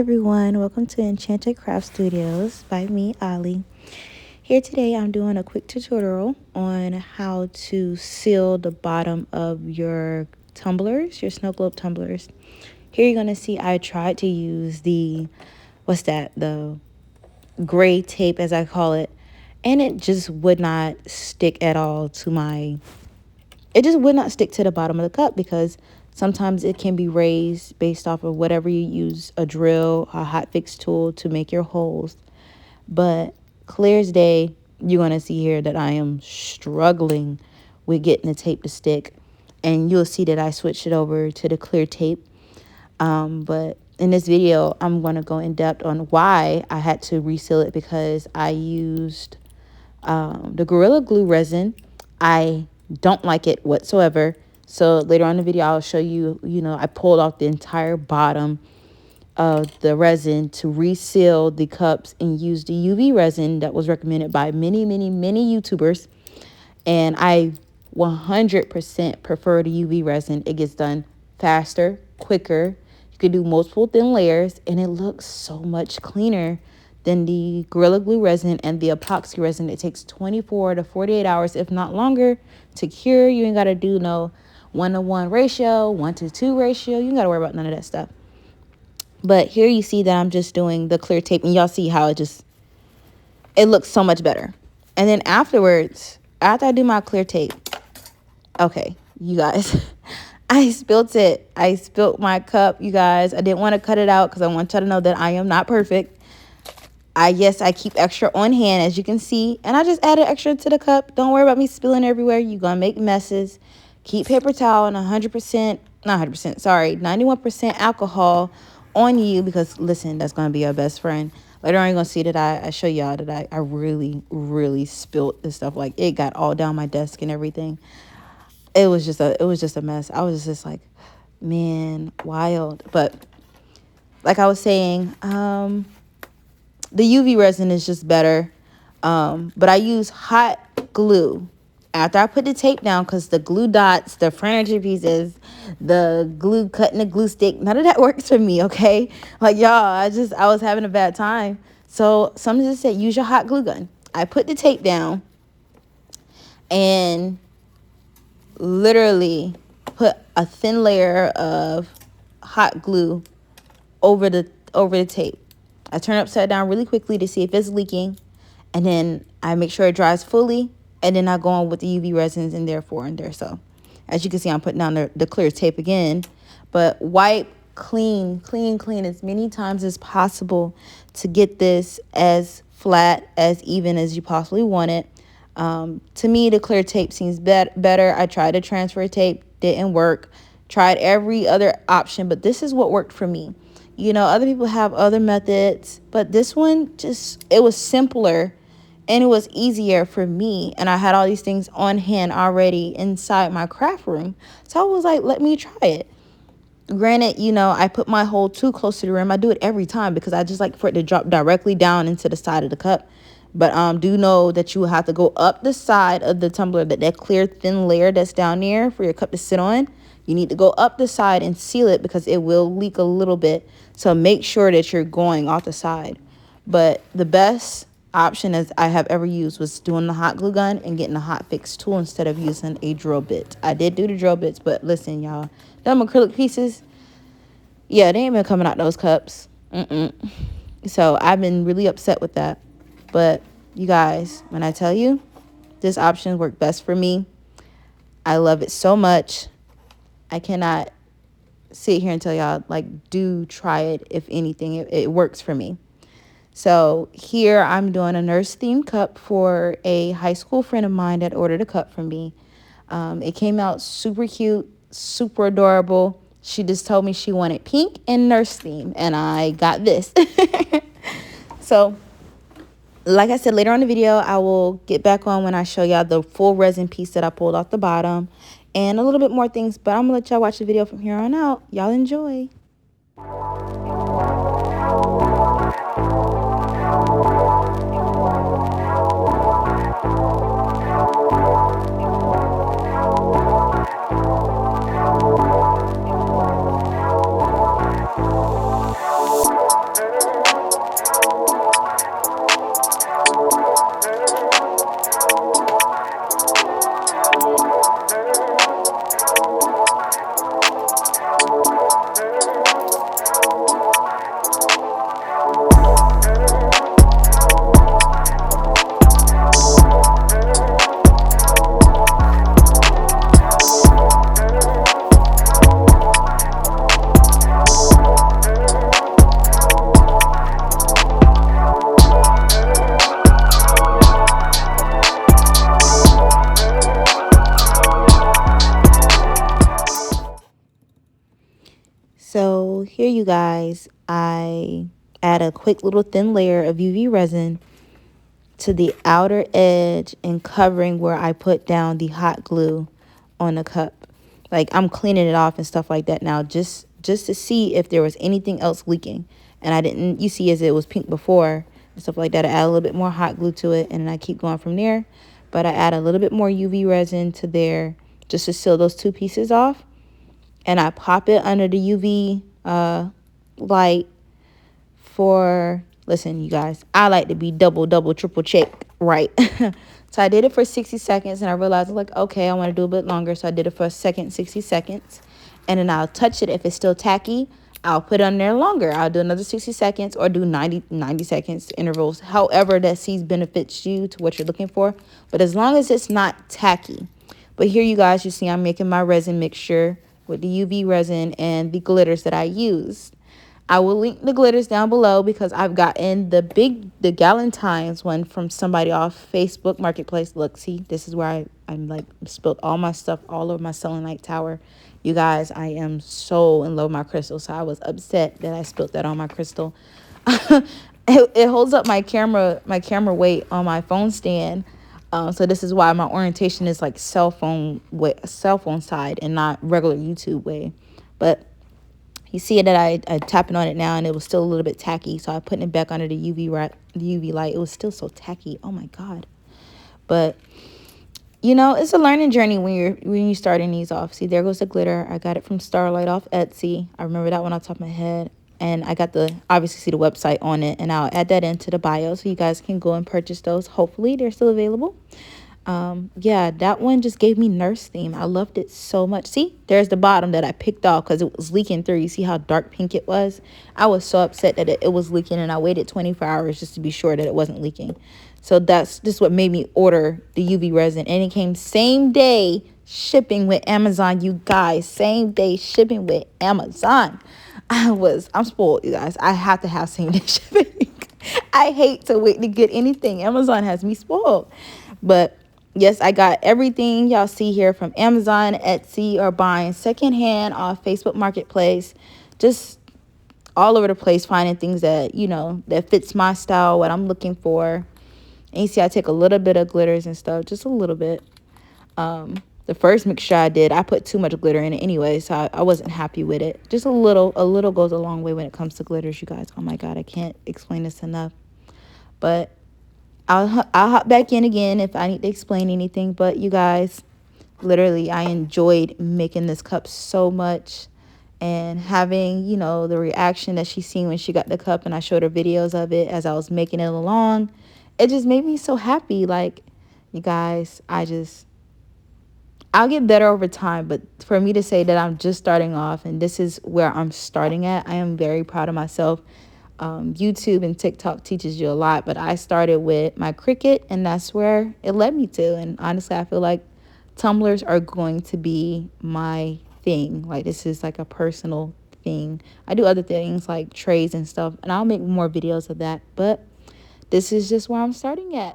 everyone, welcome to Enchanted Craft Studios by me, Ali. Here today I'm doing a quick tutorial on how to seal the bottom of your tumblers, your snow globe tumblers. Here you're going to see I tried to use the gray tape as I call it, and it just would not stick at all it just would not stick to the bottom of the cup because sometimes it can be raised based off of whatever you use, a drill, a hot fix tool to make your holes. But clear as day, you're going to see here that I am struggling with getting the tape to stick. And you'll see that I switched it over to the clear tape. But in this video, I'm going to go in depth on why I had to reseal it because I used the Gorilla Glue resin. I don't like it whatsoever. So later on in the video, I'll show you, I pulled off the entire bottom of the resin to reseal the cups and use the UV resin that was recommended by many YouTubers. And I 100% prefer the UV resin. It gets done faster, quicker. You can do multiple thin layers and it looks so much cleaner than the Gorilla Glue resin and the epoxy resin. It takes 24 to 48 hours, if not longer, to cure. You ain't got to do no 1-to-1 ratio, 1-to-2 ratio. You ain't got to worry about none of that stuff. But here you see that I'm just doing the clear tape, and y'all see how it looks so much better. And then afterwards, after I do my clear tape, okay, you guys, I spilled it. I spilled my cup, you guys. I didn't want to cut it out because I want y'all to know that I am not perfect. I keep extra on hand, as you can see. And I just added extra to the cup. Don't worry about me spilling everywhere. You're going to make messes. Keep paper towel and 91% alcohol on you because, listen, that's going to be your best friend. Later on, you're going to see that I show y'all that I really spilled this stuff. Like, it got all down my desk and everything. It was just a mess. I was just like, man, wild. But like I was saying, the UV resin is just better. But I use hot glue after I put the tape down because the glue dots, the furniture pieces, the glue cutting the glue stick, none of that works for me, okay? Like, y'all, I was having a bad time. So somebody just said, use your hot glue gun. I put the tape down and literally put a thin layer of hot glue over the tape. I turn it upside down really quickly to see if it's leaking. And then I make sure it dries fully. And then I go on with the UV resins in there. So as you can see, I'm putting down the clear tape again. But wipe, clean as many times as possible to get this as flat, as even as you possibly want it. To me, the clear tape seems better. I tried to transfer tape. Didn't work. Tried every other option. But this is what worked for me. Other people have other methods, but this one it was simpler and it was easier for me. And I had all these things on hand already inside my craft room. So I was like, let me try it. Granted, I put my hole too close to the rim. I do it every time because I just like for it to drop directly down into the side of the cup. But do know that you will have to go up the side of the tumbler, that clear thin layer that's down there for your cup to sit on. You need to go up the side and seal it because it will leak a little bit. So make sure that you're going off the side. But the best option as I have ever used was doing the hot glue gun and getting a hot fix tool instead of using a drill bit. I did do the drill bits, but listen, y'all, them acrylic pieces, yeah, they ain't been coming out those cups. So I've been really upset with that. But you guys, when I tell you, this option worked best for me. I love it so much. I cannot sit here and tell y'all, like, do try it. If anything, it works for me. So here I'm doing a nurse themed cup for a high school friend of mine that ordered a cup from me. It came out super cute, super adorable. She just told me she wanted pink and nurse theme, and I got this. So like I said, later on in the video, I will get back on when I show y'all the full resin piece that I pulled off the bottom and a little bit more things. But I'm going to let y'all watch the video from here on out. Y'all enjoy. guys, I add a quick little thin layer of UV resin to the outer edge and covering where I put down the hot glue on the cup. Like, I'm cleaning it off and stuff like that now, just to see if there was anything else leaking. And I didn't, you see, as it was pink before and stuff like that, I add a little bit more hot glue to it, and then I keep going from there. But I add a little bit more UV resin to there just to seal those two pieces off. And I pop it under the UV light for, listen, you guys, I like to be double, triple check, right? So I did it for 60 seconds, and I realized, like, okay, I want to do a bit longer. So I did it for a second, 60 seconds. And then I'll touch it. If it's still tacky, I'll put it on there longer. I'll do another 60 seconds or do 90 seconds intervals, however that sees benefits you to what you're looking for. But as long as it's not tacky. But here, you guys, you see I'm making my resin mixture with the UV resin and the glitters that I used. I will link the glitters down below because I've gotten the Galentine's one from somebody off Facebook Marketplace. Look, see, this is where I'm like spilled all my stuff all over my selenite tower. You guys, I am so in love with my crystal, so I was upset that I spilled that on my crystal. It holds up my camera weight on my phone stand. So this is why my orientation is like cell phone side and not regular YouTube way. But you see that I tapping on it now, and it was still a little bit tacky. So I put it back under the UV light. It was still so tacky. Oh my God. But you know, it's a learning journey when you're starting these off. See, there goes the glitter. I got it from Starlight off Etsy. I remember that one off the top of my head. And I got obviously see the website on it, and I'll add that into the bio so you guys can go and purchase those. Hopefully they're still available. Yeah, that one just gave me nurse theme. I loved it so much. See, there's the bottom that I picked off because it was leaking through. You see how dark pink it was? I was so upset that it was leaking, and I waited 24 hours just to be sure that it wasn't leaking. So that's just what made me order the UV resin, and it came same day shipping with Amazon, you guys. Same day shipping with Amazon. I'm spoiled, you guys. I have to have same day shipping. I hate to wait to get anything. Amazon has me spoiled. But yes, I got everything y'all see here from Amazon, Etsy, or buying secondhand off Facebook Marketplace. Just all over the place, finding things that, you know, that fits my style, what I'm looking for. And you see I take a little bit of glitters and stuff, just a little bit. The first mixture I did, I put too much glitter in it anyway, so I wasn't happy with it. Just a little goes a long way when it comes to glitters, you guys. Oh my God, I can't explain this enough. But I'll hop back in again if I need to explain anything. But you guys, literally, I enjoyed making this cup so much, and having, you know, the reaction that she seen when she got the cup and I showed her videos of it as I was making it along. It just made me so happy. Like, you guys, I'll get better over time, but for me to say that I'm just starting off and this is where I'm starting at, I am very proud of myself. YouTube and TikTok teaches you a lot, but I started with my Cricut, and that's where it led me to. And honestly, I feel like tumblers are going to be my thing. Like, this is like a personal thing. I do other things like trays and stuff, and I'll make more videos of that, but this is just where I'm starting at.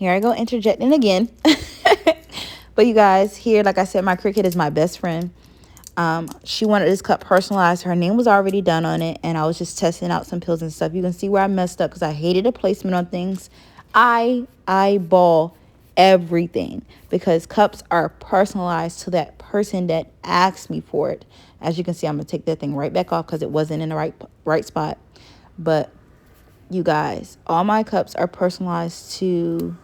Here I go interjecting again. But you guys, here, like I said, my Cricut is my best friend. She wanted this cup personalized. Her name was already done on it, and I was just testing out some pills and stuff. You can see where I messed up because I hated the placement on things. I eyeball everything because cups are personalized to that person that asked me for it. As you can see, I'm gonna take that thing right back off because it wasn't in the right spot. But you guys, all my cups are personalized to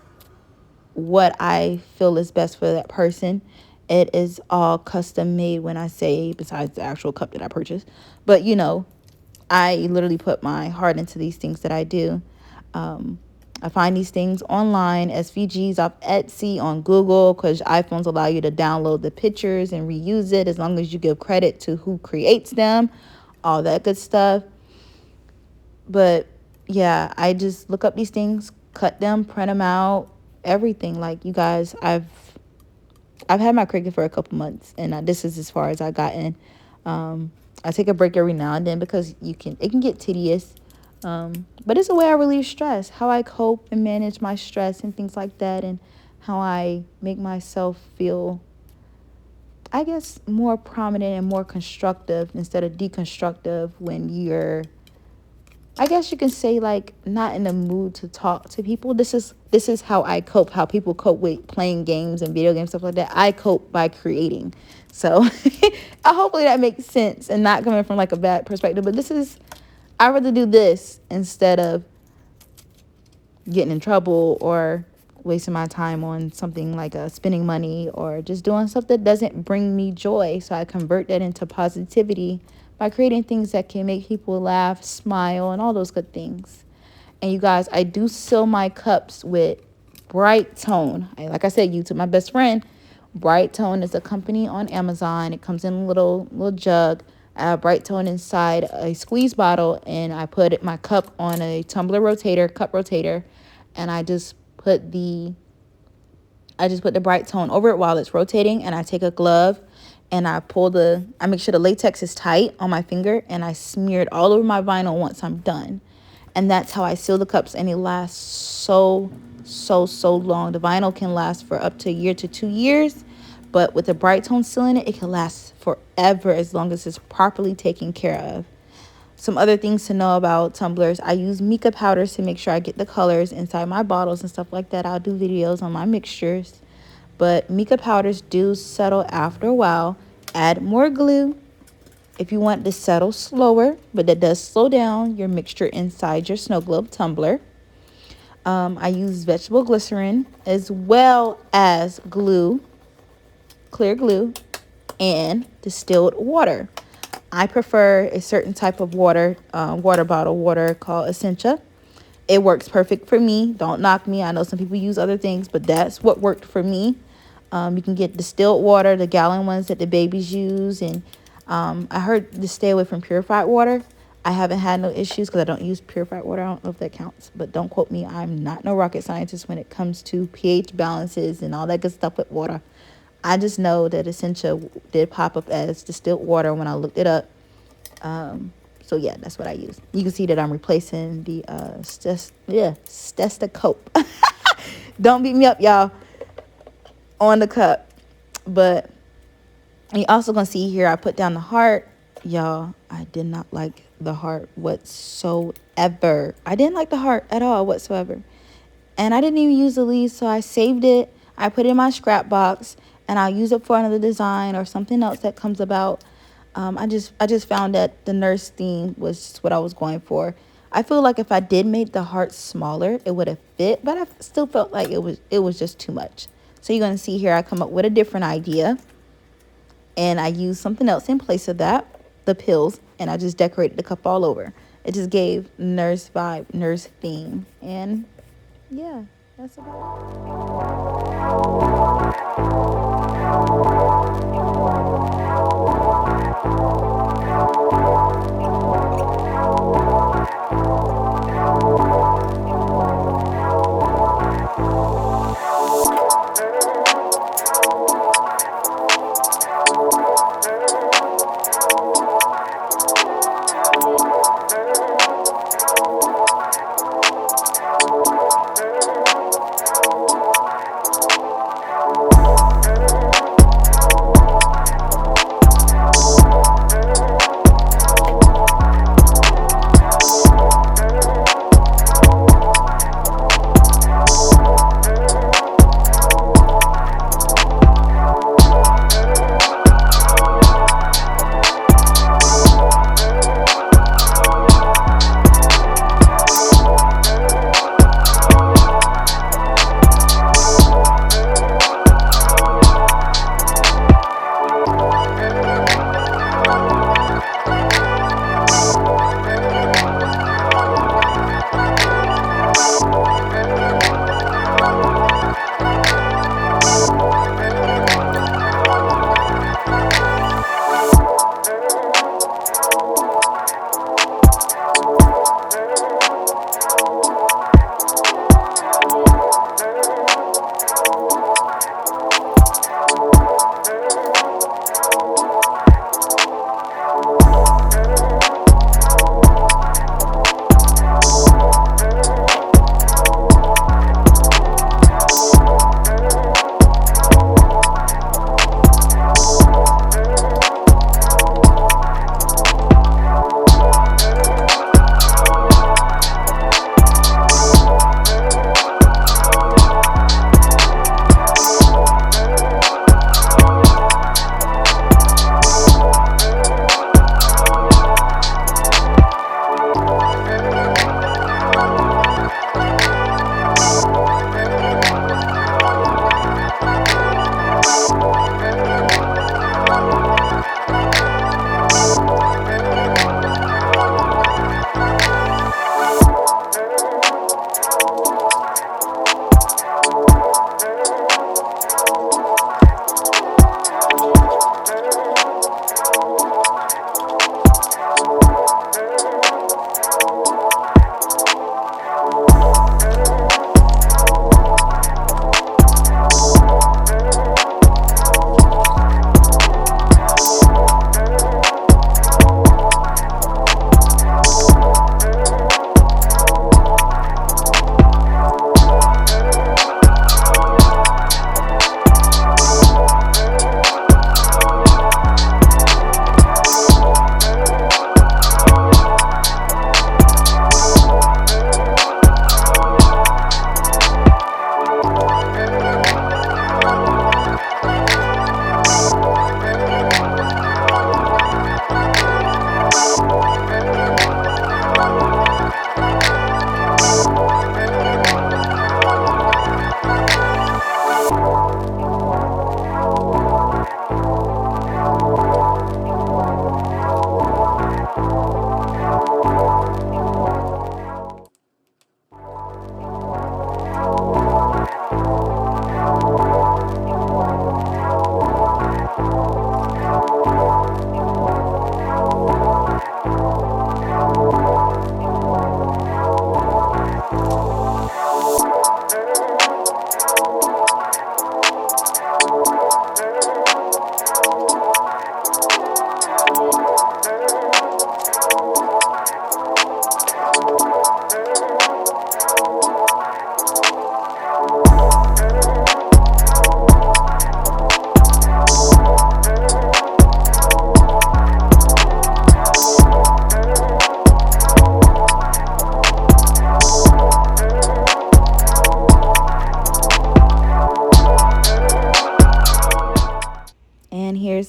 what I feel is best for that person. It is all custom made when I say, besides the actual cup that I purchased. But, I literally put my heart into these things that I do. I find these things online, SVGs off Etsy, on Google, because iPhones allow you to download the pictures and reuse it as long as you give credit to who creates them, all that good stuff. But yeah, I just look up these things, cut them, print them out, everything. Like, you guys, I've had my Cricut for a couple months, and this is as far as I gotten. I take a break every now and then because it can get tedious. But it's a way I relieve stress, how I cope and manage my stress and things like that, and how I make myself feel, I guess, more prominent and more constructive instead of deconstructive when you're, I guess you can say, like, not in the mood to talk to people. This is how I cope, how people cope with playing games and video games, stuff like that. I cope by creating. So hopefully that makes sense and not coming from like a bad perspective. But I rather do this instead of getting in trouble or wasting my time on something like spending money or just doing stuff that doesn't bring me joy. So I convert that into positivity by creating things that can make people laugh, smile, and all those good things. And you guys, I do seal my cups with Bright Tone. Like I said, YouTube, my best friend. Bright Tone is a company on Amazon. It comes in a little jug. I have Bright Tone inside a squeeze bottle, and I put my cup on a tumbler cup rotator, and I just put the Bright Tone over it while it's rotating, and I take a glove and I make sure the latex is tight on my finger, and I smear it all over my vinyl once I'm done. And that's how I seal the cups, and it lasts so long. The vinyl can last for up to a year to 2 years, but with the Bright Tone sealing it can last forever as long as it's properly taken care of. Some other things to know about tumblers: I use mica powders to make sure I get the colors inside my bottles and stuff like that. I'll do videos on my mixtures, but mica powders do settle after a while. Add more glue if you want to settle slower, but that does slow down your mixture inside your snow globe tumbler. I use vegetable glycerin as well as glue, clear glue, and distilled water. I prefer a certain type of water bottle water called Essentia. It works perfect for me. Don't knock me. I know some people use other things, but that's what worked for me. You can get distilled water, the gallon ones that the babies use, and I heard to stay away from purified water. I haven't had no issues because I don't use purified water. I don't know if that counts, but don't quote me. I'm not no rocket scientist when it comes to pH balances and all that good stuff with water. I just know that Essentia did pop up as distilled water when I looked it up. So yeah, that's what I use. You can see that I'm replacing the stethoscope. Don't beat me up, y'all, on the cup. But you also gonna see here I put down the heart. Y'all, I did not like the heart whatsoever. I didn't like the heart at all whatsoever. And I didn't even use the leaves, so I saved it. I put it in my scrap box, and I'll use it for another design or something else that comes about. I just found that the nurse theme was just what I was going for. I feel like if I did make the heart smaller, it would have fit, but I still felt like it was just too much. So you're gonna see here I come up with a different idea, and I use something else in place of that, the pills, and I just decorated the cup all over. It just gave nurse vibe, nurse theme, and yeah, that's about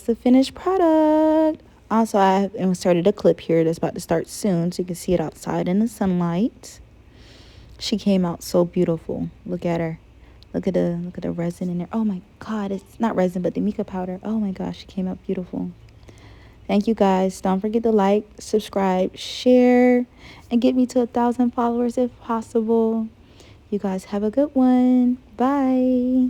the finished product. Also, I have inserted a clip here that's about to start soon, so you can see it outside in the sunlight. She came out so beautiful. Look at her. Look at the resin in there. Oh my God, it's not resin, but the mica powder. Oh my gosh, she came out beautiful. Thank you guys. Don't forget to like, subscribe, share, and get me to 1,000 followers if possible. You guys have a good one. Bye.